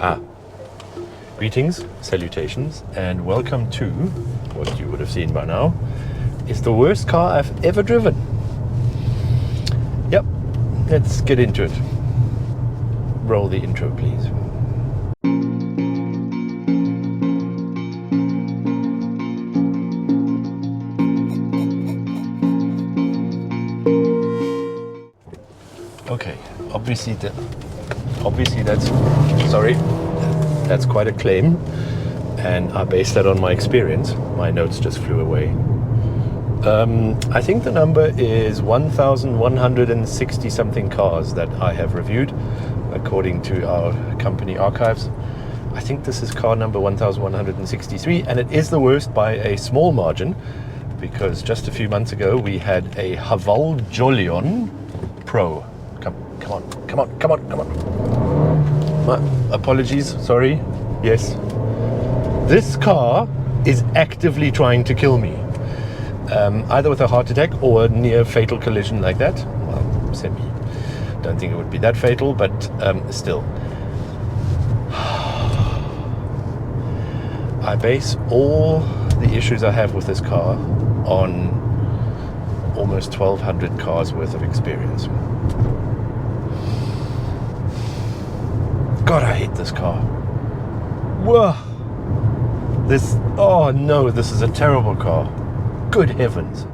Ah, greetings, salutations, and welcome to what you would have seen by now is the worst car I've ever driven. Yep, let's get into it. Roll the intro, please. Okay, obviously that's quite a claim, and I base that on my experience. My notes just flew away. I think the number is 1,160 something cars that I have reviewed, according to our company archives. I think this is car number 1,163, and it is the worst by a small margin, because just a few months ago we had a Haval Jolion Pro. Come on. My apologies, sorry. Yes. This car is actively trying to kill me. Either with a heart attack or a near fatal collision like that. Well, semi. Don't think it would be that fatal, but still. I base all the issues I have with this car on almost 1,200 cars worth of experience. God, I hate this car. Whoa. Oh no, this is a terrible car. Good heavens.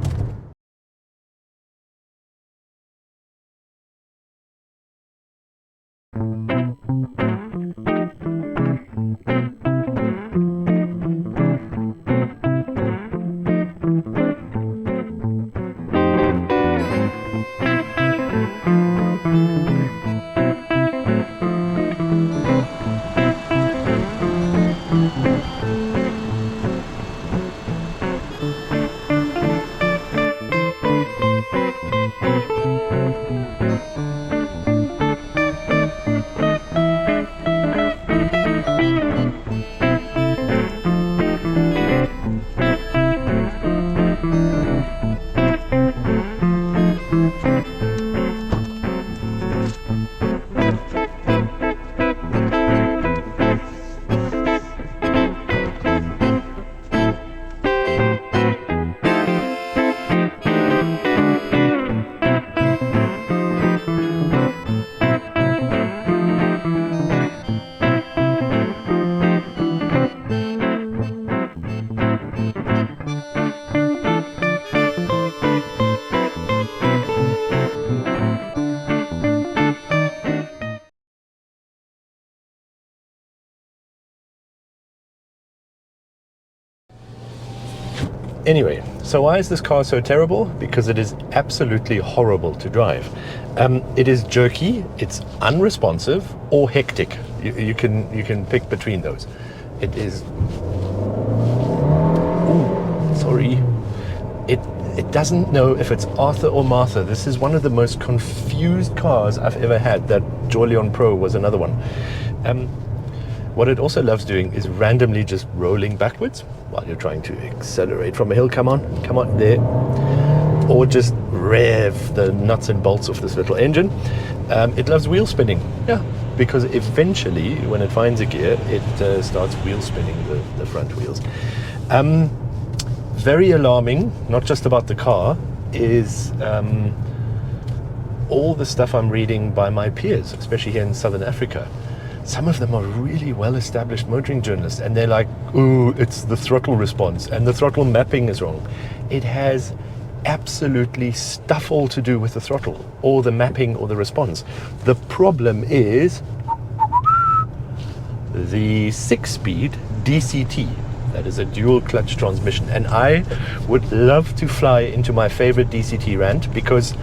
Anyway, so why is this car so terrible? Because it is absolutely horrible to drive. It is jerky, it's unresponsive, or hectic. You can pick between those. It is. Ooh, sorry. It doesn't know if it's Arthur or Martha. This is one of the most confused cars I've ever had. That Jolion Pro was another one. What it also loves doing is randomly just rolling backwards while you're trying to accelerate from a hill. Come on, there. Or just rev the nuts and bolts of this little engine. It loves wheel spinning, yeah, because eventually when it finds a gear, it starts wheel spinning the front wheels. Very alarming, not just about the car, is all the stuff I'm reading by my peers, especially here in Southern Africa. Some of them are really well-established motoring journalists, and they're like, ooh, it's the throttle response, and the throttle mapping is wrong. It has absolutely stuff all to do with the throttle, or the mapping, or the response. The problem is the 6-speed DCT. That is a dual clutch transmission, and I would love to fly into my favorite DCT rant, because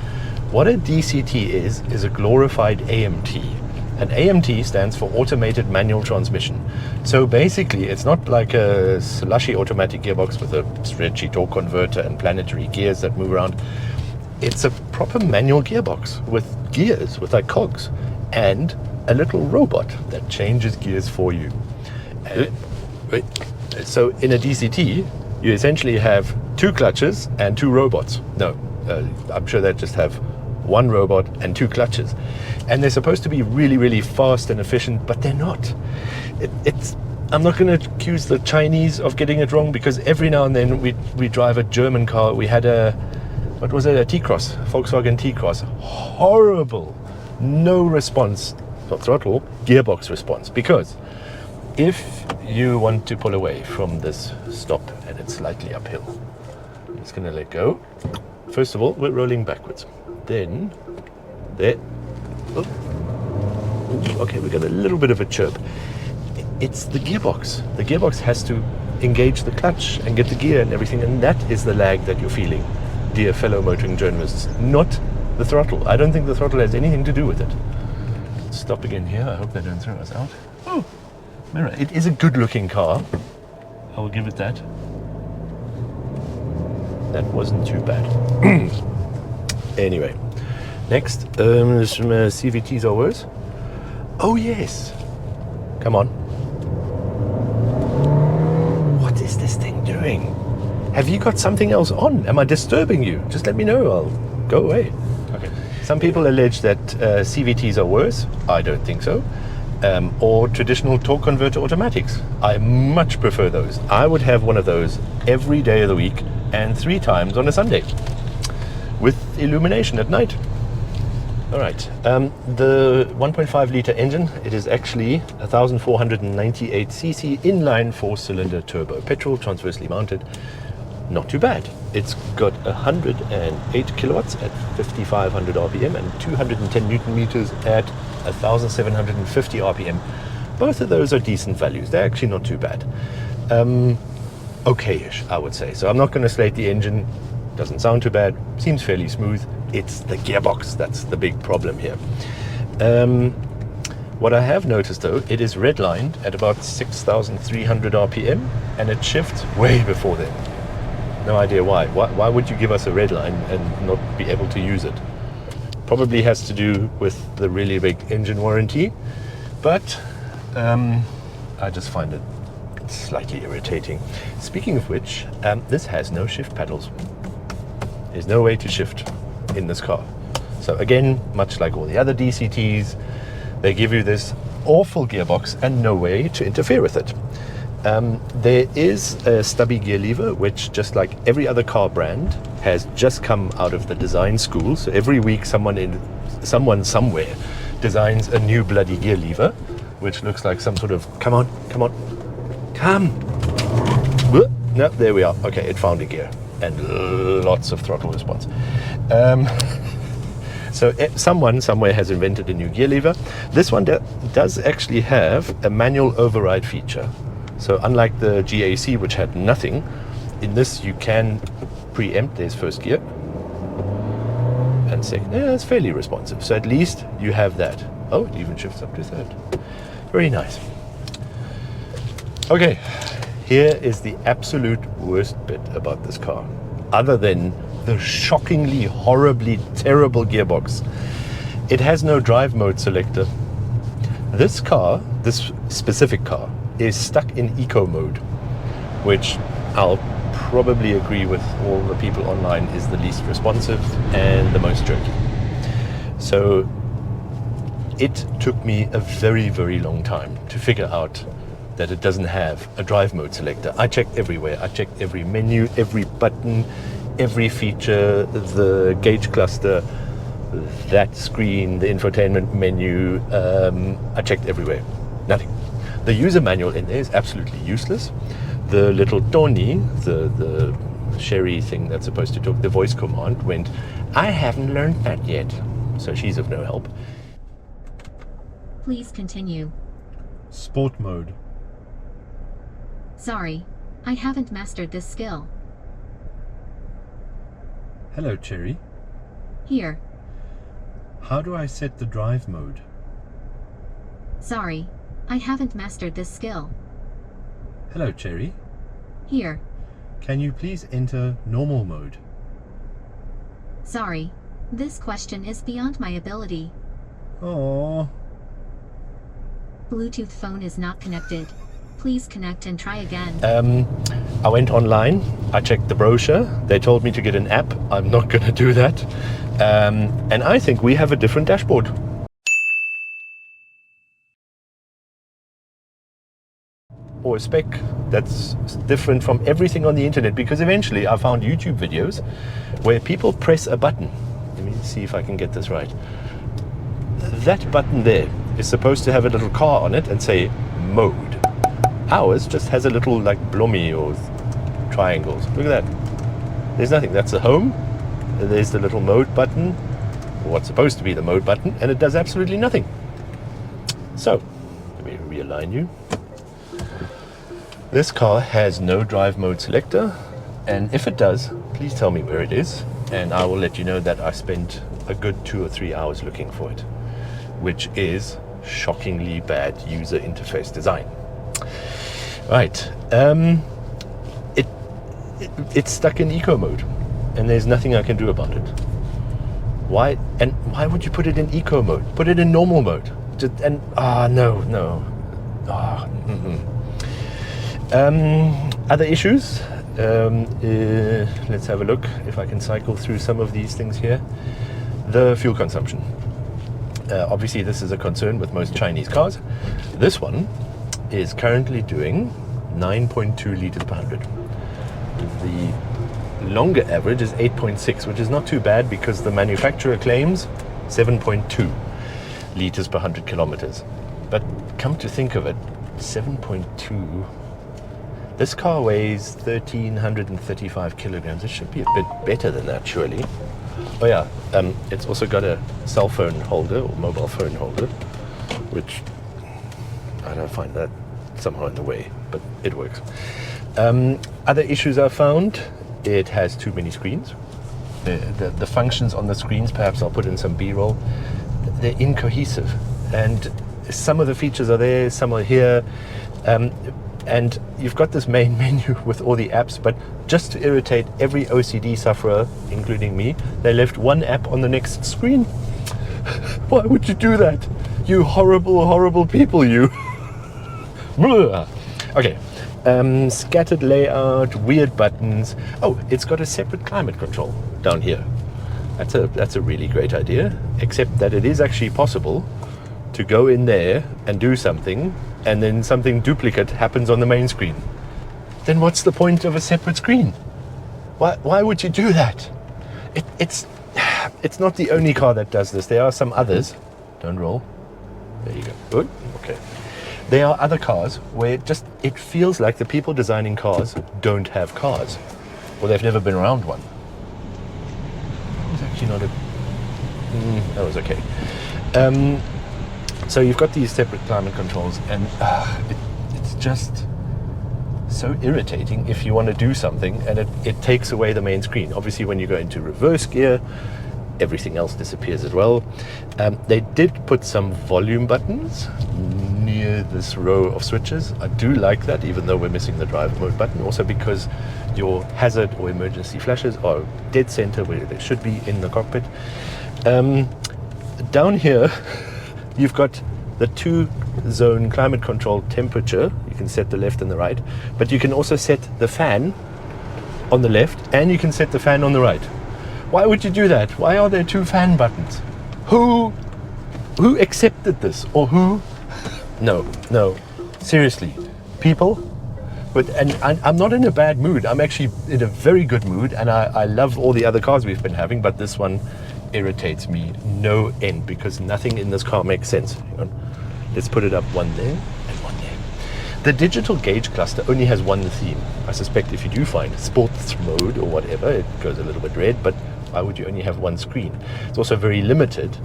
what a DCT is a glorified AMT. And AMT stands for automated manual transmission. So basically, it's not like a slushy automatic gearbox with a stretchy torque converter and planetary gears that move around. It's a proper manual gearbox with gears, with like cogs, and a little robot that changes gears for you. So in a DCT, you essentially have 2 clutches and 2 robots. No, I'm sure they just have one robot and 2 clutches. And they're supposed to be really, really fast and efficient, but they're not. I'm not going to accuse the Chinese of getting it wrong, because every now and then we drive a German car. We had a T-Cross, Volkswagen T-Cross. Horrible. No response, not throttle, gearbox response. Because if you want to pull away from this stop and it's slightly uphill, I'm just going to let go. First of all, we're rolling backwards. Then, there. Oh. Okay, we got a little bit of a chirp. It's the gearbox. The gearbox has to engage the clutch and get the gear and everything, and that is the lag that you're feeling, dear fellow motoring journalists, not the throttle. I don't think the throttle has anything to do with it. Stop again here. I hope they don't throw us out. Oh, mirror. It is a good-looking car. I will give it that. That wasn't too bad. Anyway, next, CVTs or worse. Oh yes. Come on. What is this thing doing? Have you got something else on? Am I disturbing you? Just let me know. I'll go away. Okay. Some people allege that CVTs are worse. I don't think so. Or traditional torque converter automatics. I much prefer those. I would have one of those every day of the week and 3 times on a Sunday with illumination at night. All right, the 1.5 litre engine, it is actually 1,498 cc inline 4-cylinder turbo petrol, transversely mounted. Not too bad. It's got 108 kilowatts at 5,500 RPM and 210 Newton meters at 1,750 RPM. Both of those are decent values. They're actually not too bad. Okay-ish, I would say. So I'm not going to slate the engine. Doesn't sound too bad. Seems fairly smooth. It's the gearbox that's the big problem here. What I have noticed though, it is redlined at about 6,300 RPM and it shifts way before then. No idea why. Why would you give us a red line and not be able to use it? Probably has to do with the really big engine warranty, but I just find it slightly irritating. Speaking of which, this has no shift pedals. There's no way to shift in this car. So again, much like all the other DCTs, they give you this awful gearbox and no way to interfere with it. There is a stubby gear lever, which just like every other car brand has just come out of the design school. So every week someone somewhere designs a new bloody gear lever, which looks like some sort of, come on. No, there we are. Okay, it found a gear and lots of throttle response. So someone somewhere has invented a new gear lever. This one does actually have a manual override feature. So unlike the GAC, which had nothing, in this you can preempt. There's first gear and second. Yeah, it's fairly responsive. So at least you have that. Oh, it even shifts up to third. Very nice. Okay, here is the absolute worst bit about this car, other than the shockingly, horribly terrible gearbox. It has no drive mode selector. This car, this specific car, is stuck in eco mode, which I'll probably agree with all the people online is the least responsive and the most jerky. So it took me a very, very long time to figure out that it doesn't have a drive mode selector. I checked everywhere. I checked every menu, every button, every feature, the gauge cluster, that screen, the infotainment menu. I checked everywhere. Nothing. The user manual in there is absolutely useless. The little Tony, the Chery thing that's supposed to talk, the voice command, went, I haven't learned that yet. So she's of no help. Please continue. Sport mode. Sorry, I haven't mastered this skill. Hello, Chery. Here. How do I set the drive mode? Sorry, I haven't mastered this skill. Hello, Chery. Here. Can you please enter normal mode? Sorry, this question is beyond my ability. Oh. Bluetooth phone is not connected. Please connect and try again. I went online, I checked the brochure, they told me to get an app. I'm not going to do that. And I think we have a different dashboard. Or a spec that's different from everything on the internet, because eventually I found YouTube videos where people press a button. Let me see if I can get this right. That button there is supposed to have a little car on it and say mode. Ours just has a little like blommy or triangles. Look at that. There's nothing. That's the home. There's the little mode button, or what's supposed to be the mode button, and it does absolutely nothing. So, let me realign you. This car has no drive mode selector, and if it does, please tell me where it is, and I will let you know that I spent a good 2 or 3 hours looking for it, which is shockingly bad user interface design. Right, it's stuck in eco mode, and there's nothing I can do about it. Why? And why would you put it in eco mode? Put it in normal mode. No. Other issues. Let's have a look if I can cycle through some of these things here. The fuel consumption. Obviously, this is a concern with most Chinese cars. This one is currently doing 9.2 liters per 100. The longer average is 8.6, which is not too bad because the manufacturer claims 7.2 liters per 100 kilometers. But come to think of it, 7.2. This car weighs 1,335 kilograms. It should be a bit better than that, surely. Oh yeah, it's also got a cell phone holder or mobile phone holder, which I don't find that somehow in the way, but it works. Other issues I found, it has too many screens. The functions on the screens, perhaps I'll put in some B-roll, they're incohesive. And some of the features are there, some are here. And you've got this main menu with all the apps, but just to irritate every OCD sufferer, including me, they left one app on the next screen. Why would you do that? You horrible, horrible people, you. Okay. Scattered layout, weird buttons. Oh, it's got a separate climate control down here. That's a really great idea, except that it is actually possible to go in there and do something, and then something duplicate happens on the main screen. Then what's the point of a separate screen? Why would you do that? It's not the only car that does this. There are some others. Don't roll. There you go. Good. Okay. There are other cars where it feels like the people designing cars don't have cars, or they've never been around one. It's actually not that was okay. So you've got these separate climate controls, and it's just so irritating if you want to do something and it takes away the main screen. Obviously, when you go into reverse gear, everything else disappears as well. They did put some volume buttons near this row of switches. I do like that, even though we're missing the drive mode button. Also because your hazard or emergency flashes are dead center where they should be in the cockpit. Down here, you've got the 2-zone climate control temperature. You can set the left and the right, but you can also set the fan on the left and you can set the fan on the right. Why would you do that? Why are there 2 fan buttons? Who accepted this? Or who? No, seriously, people. And I'm not in a bad mood. I'm actually in a very good mood, and I love all the other cars we've been having, but this one irritates me no end because nothing in this car makes sense. Hang on. Let's put it up, one there and one there. The digital gauge cluster only has one theme. I suspect if you do find sports mode or whatever, it goes a little bit red, but why would you only have one screen? It's also very limited,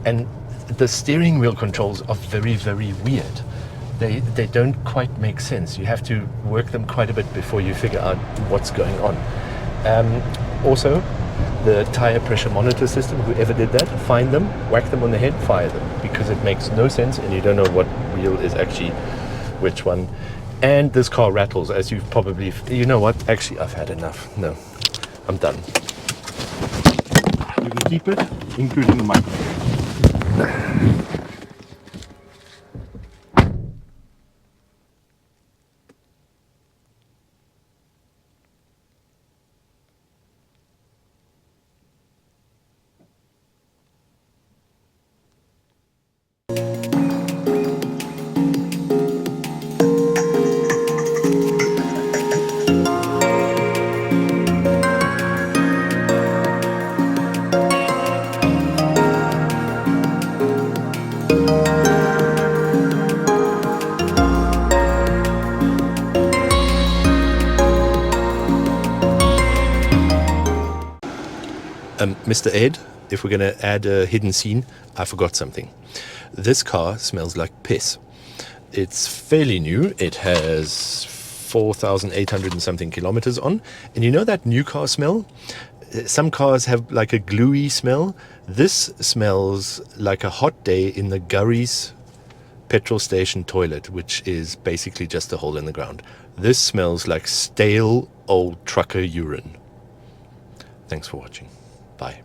and the steering wheel controls are very, very weird. They don't quite make sense. You have to work them quite a bit before you figure out what's going on. Also, the tire pressure monitor system, whoever did that, find them, whack them on the head, fire them, because it makes no sense and you don't know what wheel is actually which one. And this car rattles, as you've probably, you know what, actually I've had enough. No, I'm done. You can keep it, including the microphone. Mr. Ed, if we're going to add a hidden scene, I forgot something. This car smells like piss. It's fairly new. It has 4,800 and something kilometers on. And you know that new car smell? Some cars have like a gluey smell. This smells like a hot day in the Gurries petrol station toilet, which is basically just a hole in the ground. This smells like stale old trucker urine. Thanks for watching. Bye.